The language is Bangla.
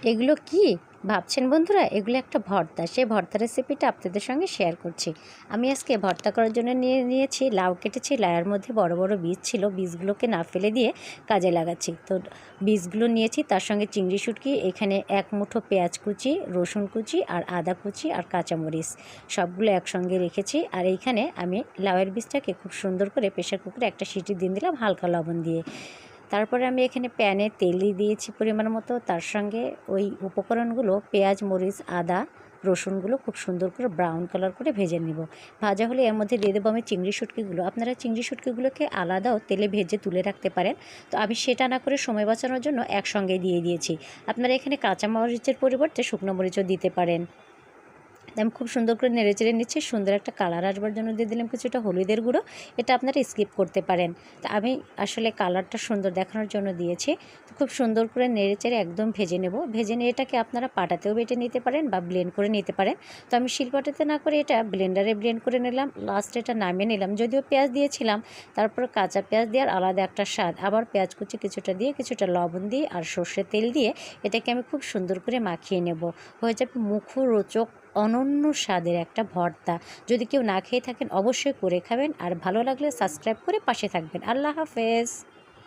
এগুলো কি ভাবছেন বন্ধুরা? এগুলো একটা ভর্তা। সেই ভর্তা রেসিপিটা আপনাদের সঙ্গে শেয়ার করছি। আমি আজকে ভর্তা করার জন্য নিয়েছি লাউ কেটেছি। লাউয়ের মধ্যে বড় বড় বীজ ছিল, বীজগুলোকে না ফেলে দিয়ে কাজে লাগাচ্ছি। তো বীজগুলো নিয়েছি, তার সঙ্গে চিংড়ি শুটকি, এখানে এক মুঠো পেঁয়াজ কুচি, রসুন কুচি আর আদা কুচি আর কাঁচামরিচ সবগুলো একসঙ্গে রেখেছি। আর এইখানে আমি লাউয়ের বীজটাকে খুব সুন্দর করে প্রেশার কুকারে একটা সিটি দিয়ে দিলাম হালকা লবণ দিয়ে। তারপরে আমি এখানে প্যানে তেল দিয়েছি পরিমাণ মতো, তার সঙ্গে ওই উপকরণগুলো পেঁয়াজ, মরিচ, আদা, রসুনগুলো খুব সুন্দর করে ব্রাউন কালার করে ভেজে নেব। ভাজা হলে এর মধ্যে দিয়ে দেবো আমি চিংড়ি শুটকিগুলো। আপনারা চিংড়ি শুটকিগুলোকে আলাদাও তেলে ভেজে তুলে রাখতে পারেন, তো আমি সেটা না করে সময় বাঁচানোর জন্য একসঙ্গে দিয়ে দিয়েছি। আপনারা এখানে কাঁচা মরিচের পরিবর্তে শুকনো মরিচও দিতে পারেন। আমি খুব সুন্দর করে নেড়েচেড়ে নিচ্ছি। সুন্দর একটা কালার আসবার জন্য দিয়ে দিলাম কিছুটা হলুদের গুঁড়ো। এটা আপনারা স্কিপ করতে পারেন। তো আমি আসলে কালারটা সুন্দর দেখানোর জন্য দিয়েছি। তো খুব সুন্দর করে নেড়েচেড়ে একদম ভেজে নেব। ভেজে নিয়ে এটাকে আপনারা পাটাতেও বেটে নিতে পারেন বা ব্লেন্ড করে নিতে পারেন। তো আমি শিলপাটাতে না করে এটা ব্লেন্ডারে ব্লেন্ড করে নিলাম। লাস্টে এটা নামিয়ে নিলাম। যদিও পেঁয়াজ দিয়েছিলাম, তারপর কাঁচা পেঁয়াজ দেওয়ার আলাদা একটা স্বাদ। আবার পেঁয়াজ কুচি কিছুটা দিয়ে, কিছুটা লবণ দিয়ে আর সর্ষের তেল দিয়ে এটাকে আমি খুব সুন্দর করে মাখিয়ে নেব। হয়ে যাবে মুখরোচক অনন্য স্বাদের একটা ভর্তা। যদি কেউ না খেয়ে থাকেন অবশ্যই করে খাবেন, আর ভালো লাগলে সাবস্ক্রাইব করে পাশে থাকবেন। আল্লাহ হাফেজ।